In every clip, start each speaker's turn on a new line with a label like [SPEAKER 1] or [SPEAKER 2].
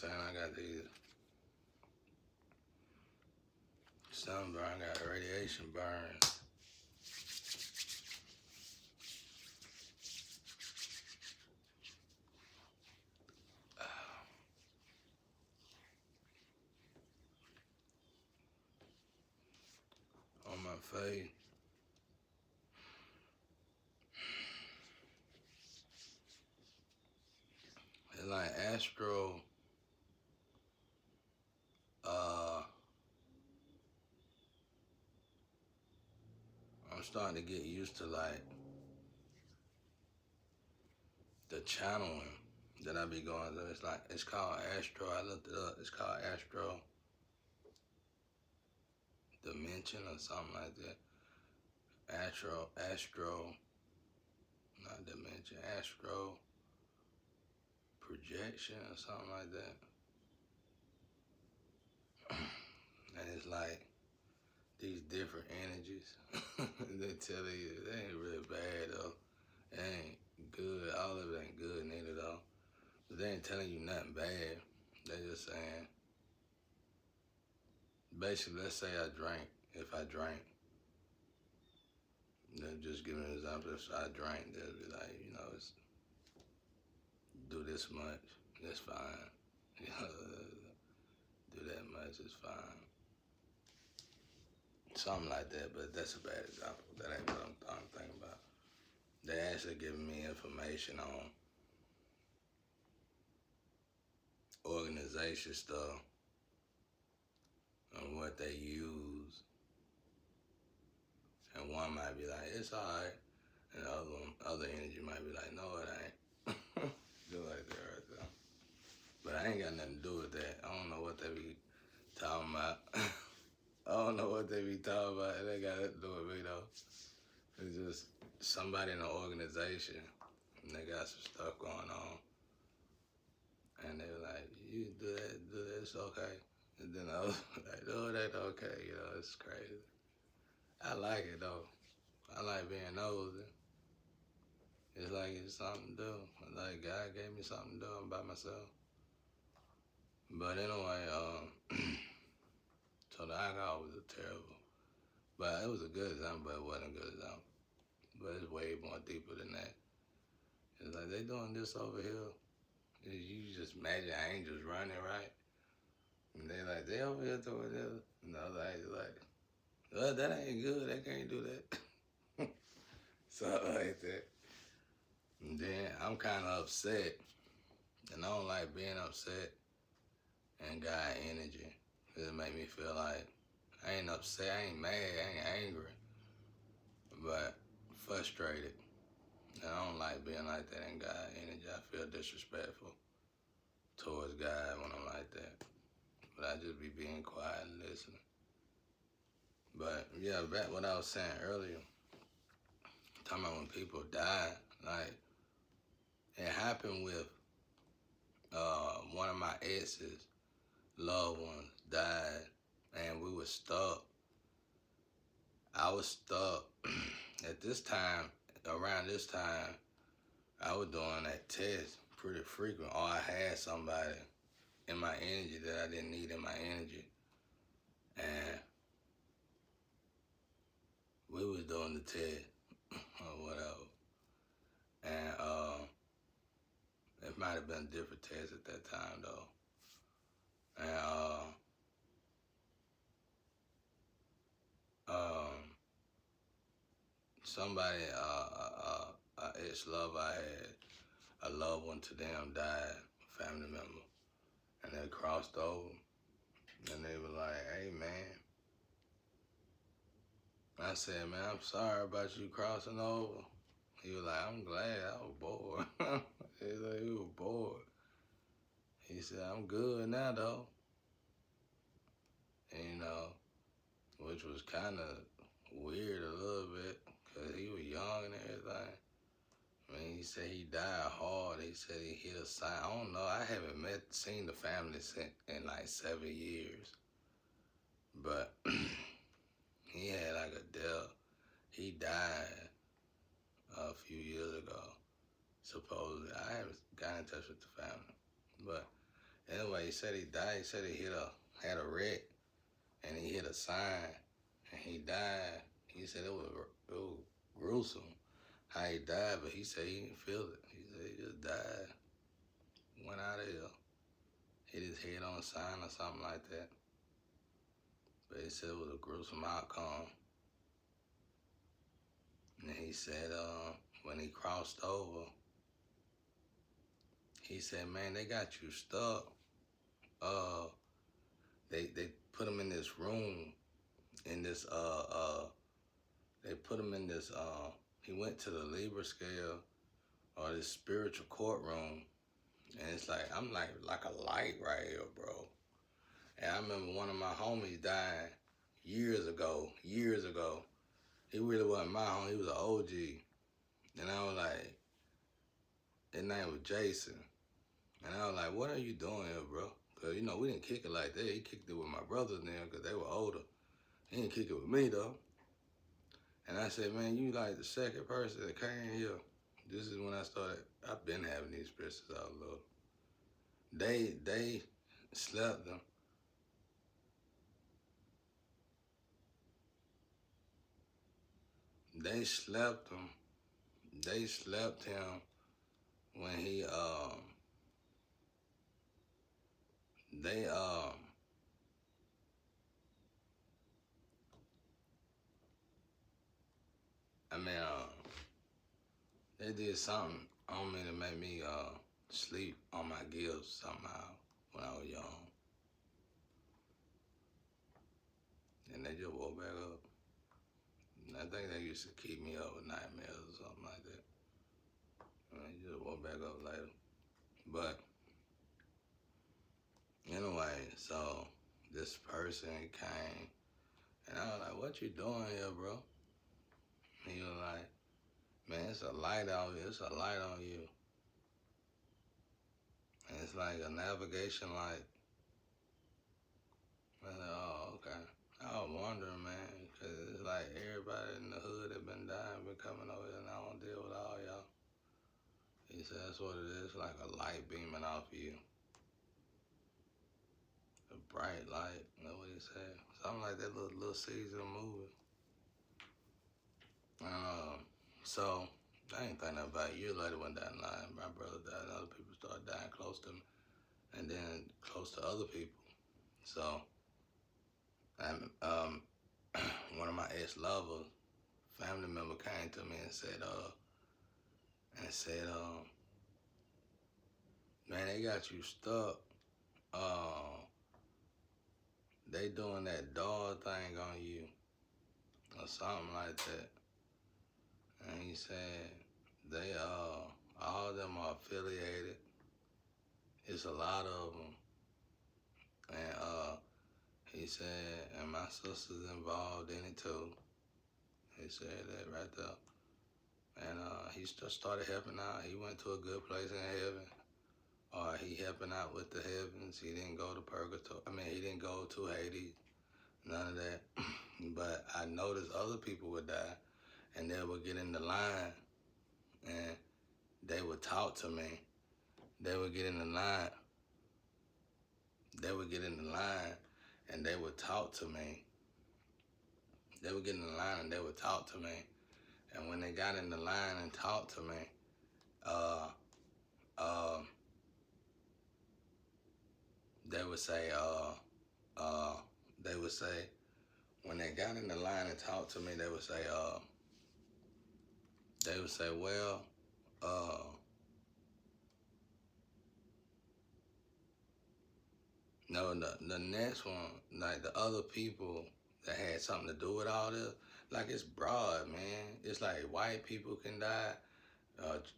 [SPEAKER 1] saying? I got these sunburn, I got radiation burns. On my face. It's like astro. I'm starting to get used to like the channeling that I be going through. It's like it's called astro. I looked it up. It's called astro dimension or something like that. Astro, not dimension. Astro projection or something like that. And it's like these different energies. They tell you it ain't really bad though. It ain't good. All of it ain't good neither though. But they ain't telling you nothing bad. They just saying, basically, let's say I drank. If I drank, they're just giving an example. If I drank, they'll be like, it's do this much, it's fine. Do that much, it's fine. Something like that, but that's a bad example. That ain't what I'm thinking about. They actually giving me information on organization stuff and what they use. And one might be like, it's alright. And the other energy might be like, no, it ain't. Do like that right there. But I ain't got nothing to do with that. I don't know what they be talking about. I don't know what they be talking about. It ain't got nothing to do with me though. It's just somebody in the organization and they got some stuff going on. And they were like, you do this, okay. And then I was like, no, that okay, it's crazy. I like it though. I like being nosy. It's like it's something to do. Like God gave me something to do. I'm by myself. But anyway, so the alcohol was terrible. But it was a good example, but it wasn't a good example. But it's way more deeper than that. It's like they doing this over here. You just imagine angels running, right? And they like, they over here doing this. And the other angels like, well, that ain't good. They can't do that. Something like that. And then I'm kind of upset. And I don't like being upset and got energy. It make me feel like I ain't upset, I ain't mad, I ain't angry, but frustrated. And I don't like being like that in God energy. I feel disrespectful towards God when I'm like that. But I just be being quiet and listening. But yeah, back what I was saying earlier, talking about when people die, like it happened with one of my exes, loved ones died, and we were stuck. I was stuck at this time. Around this time, I was doing that test pretty frequent, or I had somebody in my energy that I didn't need in my energy, and we was doing the test or whatever, and it might have been a different test at that time though, and somebody, ex-lover I had, a loved one to them died, a family member, and they crossed over, and they were like, hey man, I said, man, I'm sorry about you crossing over. He was like, I'm glad, I was bored. He was like, he was bored. He said, I'm good now though. And, which was kind of weird a little bit, because he was young and everything. I mean, he said he died hard. He said he hit a sign. I don't know. I haven't seen the family in like 7 years. But he had like a death. He died a few years ago, supposedly. I haven't got in touch with the family. But Anyway, he said he died. He said he had a wreck and he hit a sign and he died. He said it was gruesome how he died, but he said he didn't feel it. He said he just died, went out of here, hit his head on a sign or something like that. But he said it was a gruesome outcome. And he said when he crossed over, he said, man, they got you stuck. They put him in this room, in this they put him in this he went to the Libra scale or this spiritual courtroom, and it's like I'm like a light right here, bro. And I remember one of my homies died years ago. He really wasn't my homie, he was an OG. And I was like, his name was Jason. And I was like, what are you doing here, bro? Because, we didn't kick it like that. He kicked it with my brothers now because they were older. He didn't kick it with me, though. And I said, man, you like the second person that came here. This is when I started. I've been having these experiences all over. They slept them. They slept him. They slept him when he they I mean they did something on me to make me sleep on my gifts somehow when I was young. And they just woke back up. And I think they used to keep me up with nightmares or something like that. And they just woke back up later. But anyway, so this person came and I was like, what you doing here, bro? And he was like, man, it's a light out here. It's a light on you. And it's like a navigation light. I said, oh, okay. I was wondering, man, because it's like everybody in the hood that been dying, been coming over here, and I don't deal with all y'all. He said, that's what it is, like a light beaming off of you. A bright light, you know what he said? Something like that little season movie. So, I ain't think about it. A year later, went down the line, my brother died, and other people started dying close to me, and then close to other people. So, one of my ex-lovers, family member came to me and said, man, they got you stuck. They doing that dog thing on you or something like that. And he said, they, all of them are affiliated. It's a lot of them. And he said, and my sister's involved in it too. He said that right there. And he just started helping out. He went to a good place in heaven. He helping out with the heavens. He didn't go to purgatory. He didn't go to Hades. None of that. But I noticed other people would die, and they would get in the line, and they would talk to me. They would get in the line. They would get in the line, and they would talk to me. They would get in the line, and they would talk to me. And when they got in the line and talked to me, they would say, when they got in the line and talked to me, they would say, well, no, the next one, like the other people that had something to do with all this, like it's broad, man. It's like white people can die,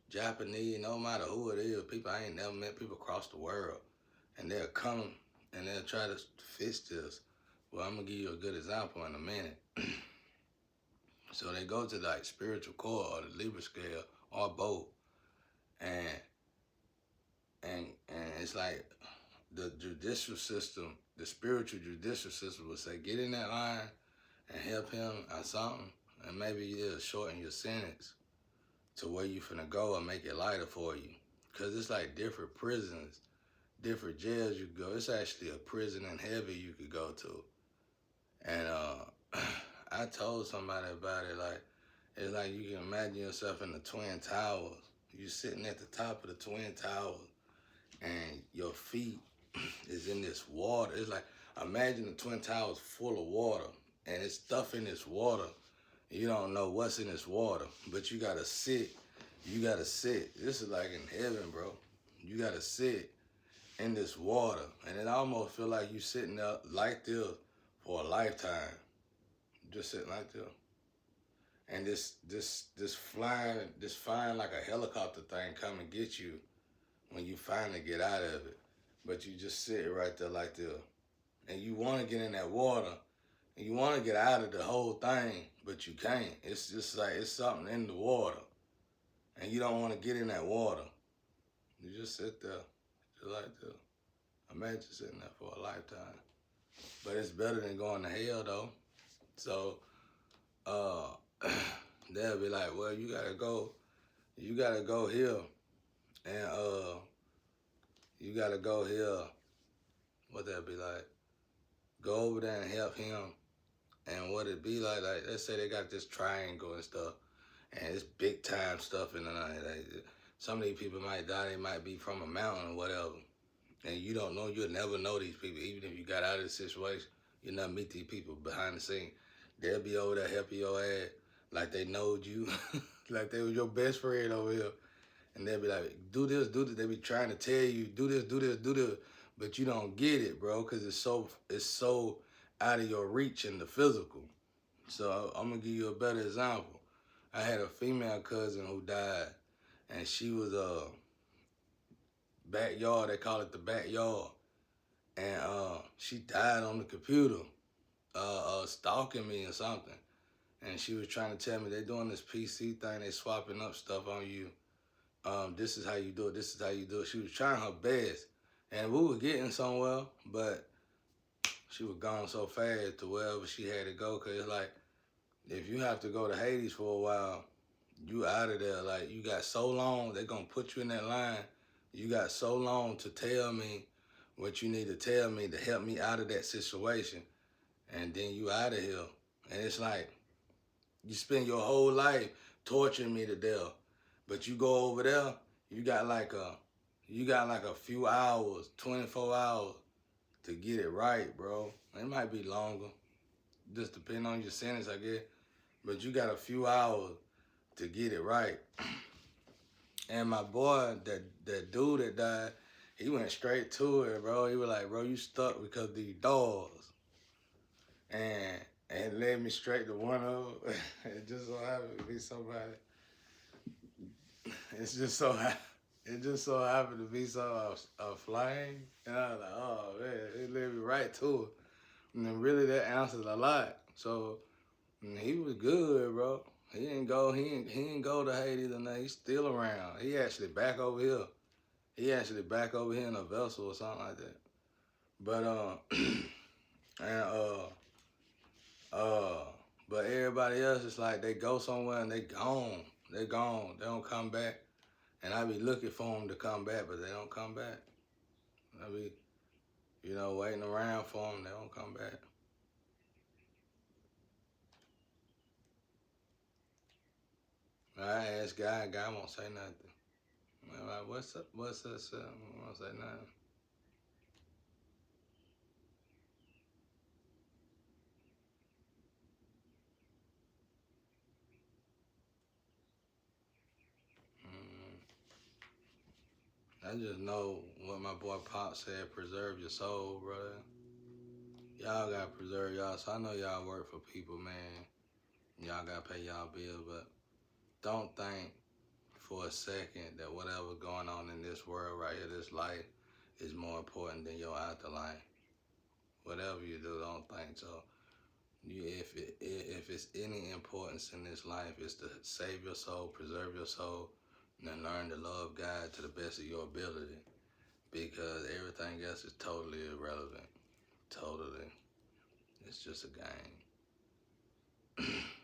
[SPEAKER 1] Japanese, no matter who it is, people I ain't never met, people across the world, and they'll come and they'll try to fix this. Well, I'm gonna give you a good example in a minute. So they go to like spiritual core or the Libra scale or both, and it's like the judicial system, the spiritual judicial system would say, get in that line and help him or something, and maybe you'll shorten your sentence to where you finna go and make it lighter for you. Cause it's like different prisons different jails you could go. It's actually a prison in heaven you could go to. And I told somebody about it. Like, it's like you can imagine yourself in the Twin Towers. You sitting at the top of the Twin Towers, and your feet is in this water. It's like, imagine the Twin Towers full of water, and it's stuff in this water. You don't know what's in this water, but you gotta sit. You gotta sit. This is like in heaven, bro. You gotta sit in this water, and it almost feel like you sitting there like this for a lifetime, just sitting like this. And this flying like a helicopter thing come and get you when you finally get out of it, but you just sit right there like this, and you want to get in that water, and you want to get out of the whole thing, but you can't. It's just like it's something in the water, and you don't want to get in that water. You just sit there, just like this. Imagine sitting there for a lifetime. But it's better than going to hell though. So they'll be like, well, you gotta go here, and you gotta go here. What they'll be like, go over there and help him. And what it be like let's say they got this triangle and stuff, and it's big time stuff in the night. Like, some of these people might die, they might be from a mountain or whatever. And you don't know, you'll never know these people. Even if you got out of the situation, you'll not meet these people behind the scene. They'll be over there helping your ass like they knowed you, like they was your best friend over here. And they'll be like, do this, do this. They be trying to tell you, do this, do this, do this. But you don't get it, bro, because it's so out of your reach in the physical. So I'm going to give you a better example. I had a female cousin who died, and she was backyard, they call it the backyard. And she died on the computer, stalking me or something. And she was trying to tell me they doing this PC thing, they swapping up stuff on you. This is how you do it, this is how you do it. She was trying her best. And we were getting somewhere, but she was gone so fast to wherever she had to go. Cause it's like, if you have to go to Hades for a while, you out of there. Like, you got so long, they're gonna put you in that line. You got so long to tell me what you need to tell me to help me out of that situation. And then you out of here. And it's like, you spend your whole life torturing me to death. But you go over there, you got like a few hours, 24 hours to get it right, bro. It might be longer. Just depending on your sentence, I guess. But you got a few hours to get it right. And my boy, that dude that died, he went straight to it, bro. He was like, bro, you stuck because of these dogs. And it led me straight to one of them. It just so happened to be somebody. It just so happened to be a flame. And I was like, oh man, it led me right to it. And then really that answers a lot. So he was good, bro. He didn't go to Hades or nothing. He's still around. He actually back over here. In a vessel or something like that. But and but everybody else is like they go somewhere and they gone. They gone. They don't come back. And I be looking for them to come back, but they don't come back. I be, waiting around for them. They don't come back. I asked guy won't say nothing. I'm like, what's up? What's this? Won't say nothing. I just know what my boy Pop said, preserve your soul, brother. Y'all gotta preserve y'all. So I know y'all work for people, man. Y'all gotta pay y'all bills, but don't think for a second that whatever's going on in this world right here, this life, is more important than your afterlife. Whatever you do, don't think so. If it's any importance in this life, it's to save your soul, preserve your soul, and learn to love God to the best of your ability. Because everything else is totally irrelevant. Totally. It's just a game.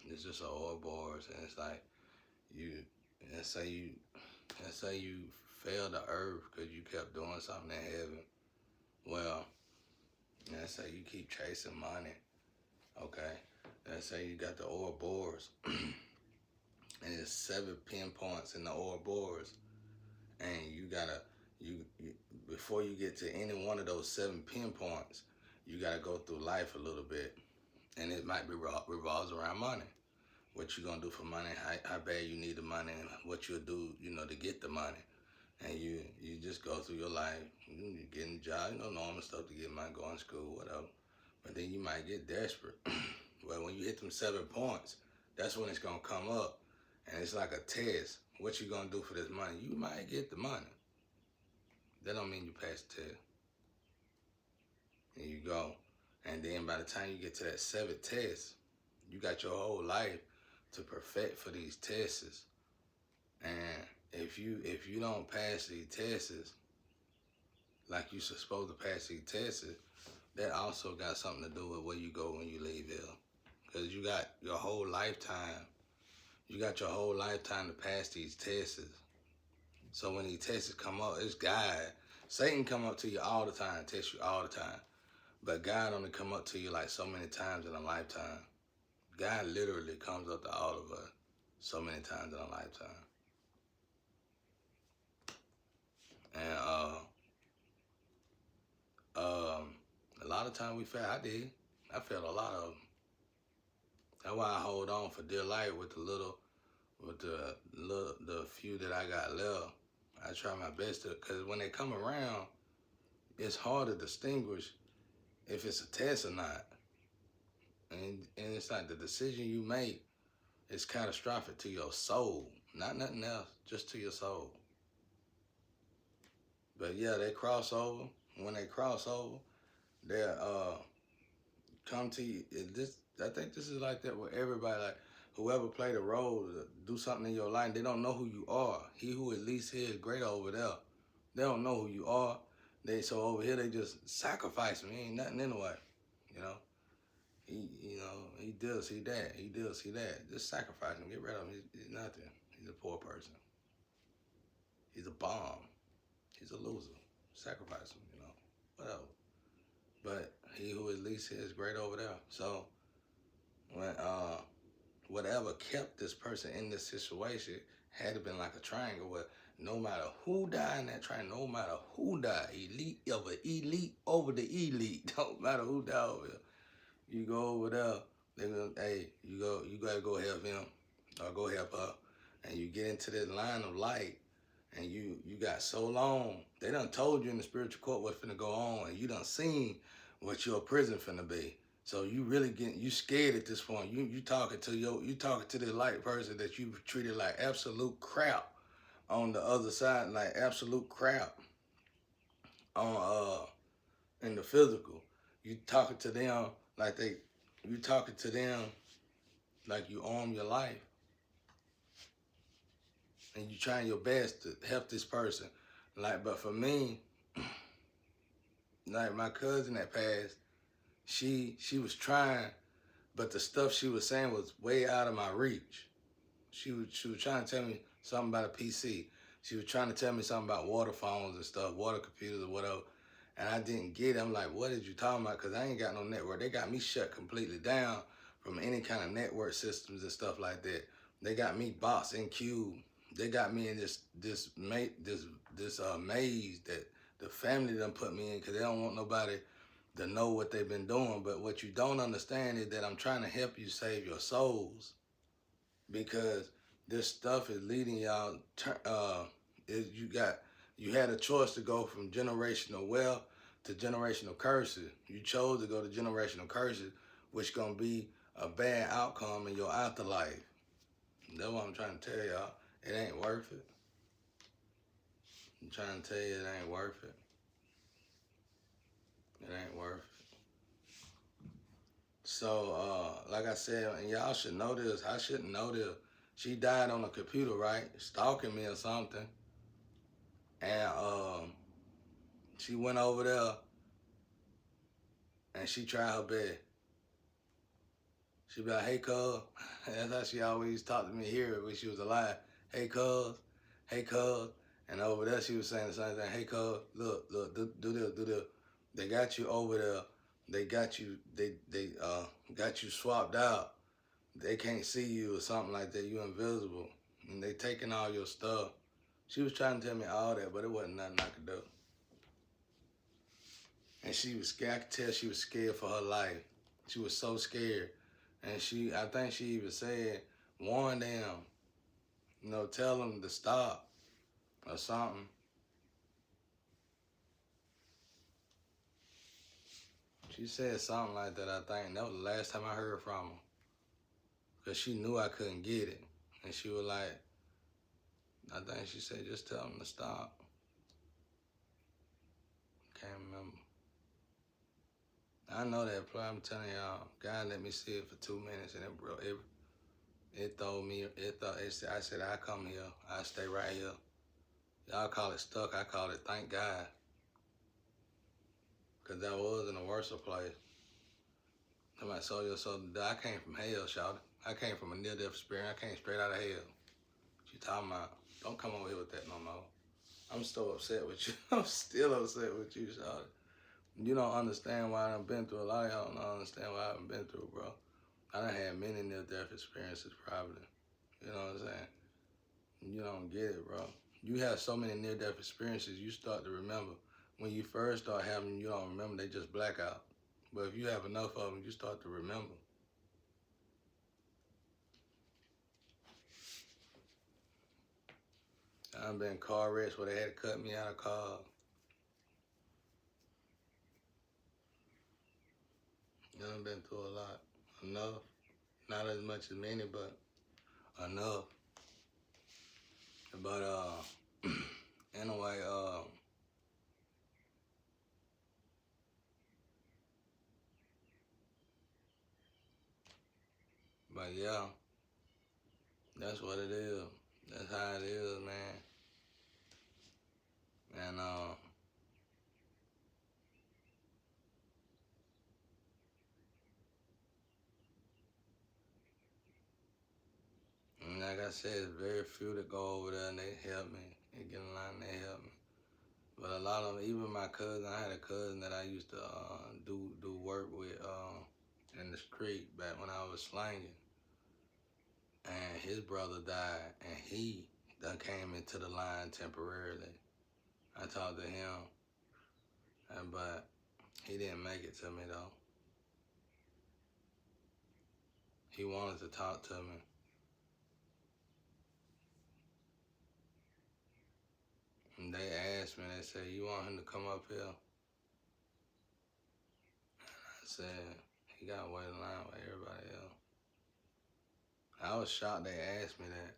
[SPEAKER 1] It's just a Ouroboros, and it's like let's say you fell to earth because you kept doing something in heaven. Well, let's say you keep chasing money, okay? Let's say you got the Ouroboros, and it's 7 pinpoints in the Ouroboros, and you before you get to any one of those 7 pinpoints, you gotta go through life a little bit, and it might be revolves around money. What you gonna do for money? How bad you need the money, and what you'll do, to get the money. And you just go through your life, you getting a job, normal stuff to get money, going to school, whatever. But then you might get desperate. Well, when you hit them 7 points, that's when it's gonna come up, and it's like a test. What you gonna do for this money? You might get the money. That don't mean you pass the test. And you go, and then by the time you get to that 7th test, you got your whole life to perfect for these tests. And if you don't pass these tests like you're supposed to pass these tests, that also got something to do with where you go when you leave here. Because you got your whole lifetime. You got your whole lifetime to pass these tests. So when these tests come up, it's God. Satan come up to you all the time, test you all the time. But God only come up to you like so many times in a lifetime. God literally comes up to all of us so many times in a lifetime. And a lot of times we fail. I failed a lot of them. That's why I hold on for dear life with the few that I got left. I try my best to, because when they come around, it's hard to distinguish if it's a test or not. And it's like the decision you make is catastrophic to your soul, not nothing else, just to your soul. But yeah, they cross over. When they cross over, they'll come to you. I think this is like that with everybody. Like whoever played a role to do something in your life, they don't know who you are. He who at least here is greater over there. They don't know who you are. So over here they just sacrifice me. Ain't nothing anyway. He does see that. He does see that. Just sacrifice him. Get rid of him. He's nothing. He's a poor person. He's a bomb. He's a loser. Sacrifice him. Whatever. But he who at least here is great over there. So when whatever kept this person in this situation had to been like a triangle where no matter who died in that triangle, no matter who died, elite over the elite, don't matter who died over here. You go over there, they go, hey, you gotta go help him or go help her. And you get into that line of light and you got so long, they done told you in the spiritual court what's finna go on, and you done seen what your prison finna be. So you really you scared at this point. You talking to this light person that you treated like absolute crap on the other side, like absolute crap on in the physical. You talking to them like you own your life. And you trying your best to help this person. But for me, like my cousin that passed, she was trying, but the stuff she was saying was way out of my reach. She was trying to tell me something about a PC. She was trying to tell me something about water phones and stuff, water computers or whatever. And I didn't get it. I'm like, what did you talking about? Because I ain't got no network. They got me shut completely down from any kind of network systems and stuff like that. They got me boxed in cube. They got me in this maze that the family done put me in because they don't want nobody to know what they've been doing. But what you don't understand is that I'm trying to help you save your souls, because this stuff is leading y'all. You had a choice to go from generational wealth to generational curses. You chose to go to generational curses, which gonna be a bad outcome in your afterlife. That's what I'm trying to tell y'all. It ain't worth it. I'm trying to tell you it ain't worth it. It ain't worth it. So, like I said, and y'all should know this. I shouldn't know this. She died on the computer, right? Stalking me or something. And she went over there and she tried her best. She be like, hey, cuz. That's how she always talked to me here when she was alive. Hey, cuz. Hey, cuz. And over there, she was saying the same thing. Hey, cuz, look, do this, do this. They got you over there. They got you. They got you swapped out. They can't see you or something like that. You invisible, and they taking all your stuff. She was trying to tell me all that, but it wasn't nothing I could do. And she was scared. I could tell she was scared for her life. She was so scared, and I think she even said, warn them, tell them to stop or something. She said something like that, I think. And that was the last time I heard from her. Because she knew I couldn't get it. And she was like, I think she said, just tell them to stop. Can't remember. I know that play. I'm telling y'all, God let me see it for 2 minutes, and it told me, I said, I come here, I stay right here. Y'all call it stuck, I call it thank God. Because that was in a worse place. Somebody so I came from hell, shout. I came from a near-death experience. I came straight out of hell. She talking about, don't come over here with that no more. I'm so upset with you. I'm still upset with you, shout. You don't understand why I've been through. A lot of y'all don't understand what I've been through, bro. I done had many near-death experiences, probably. You know what I'm saying? You don't get it, bro. You have so many near-death experiences, you start to remember. When you first start having them, you don't remember. They just black out. But if you have enough of them, you start to remember. I've been in car wrecks where they had to cut me out of cars. I've been through a lot. Enough. Not as much as many, but enough. But anyway, but yeah, that's what it is. That's how it is, man. And like I said, it's very few that go over there and they help me. They get in line and they help me. But a lot of them, even my cousin, I had a cousin that I used to do work with in the street back when I was slanging. And his brother died, and he done came into the line temporarily. I talked to him, but he didn't make it to me though. He wanted to talk to me. And they asked me, they said, you want him to come up here? I said, he got to wait in line with everybody else. I was shocked they asked me that.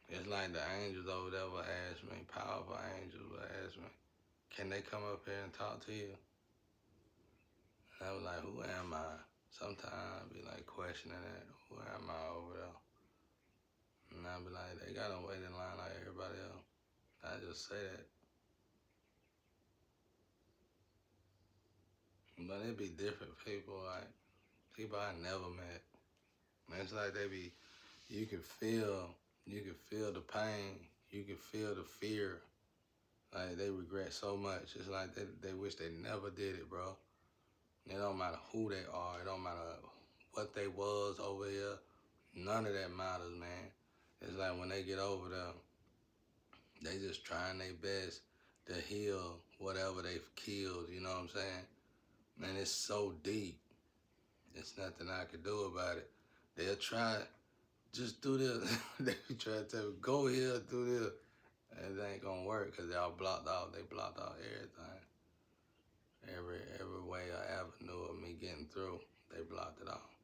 [SPEAKER 1] It's like the angels over there would ask me, powerful angels would ask me, can they come up here and talk to you? And I was like, who am I? Sometimes I'd be like questioning it, who am I over there? And I'd be like, they gotta wait in line like everybody else. I just say that. But it'd be different people, like people I never met. And it's like you can feel the pain, you can feel the fear. Like they regret so much. It's like they wish they never did it, bro. It don't matter who they are. It don't matter what they was over here. None of that matters, man. It's like when they get over there, they just trying their best to heal whatever they've killed, you know what I'm saying? Man, it's so deep. It's nothing I can do about it. They'll try, just do this. They try to tell me, go here, do this. And it ain't gonna work because they all blocked out. They blocked out everything. Every way or avenue of me getting through, they blocked it off.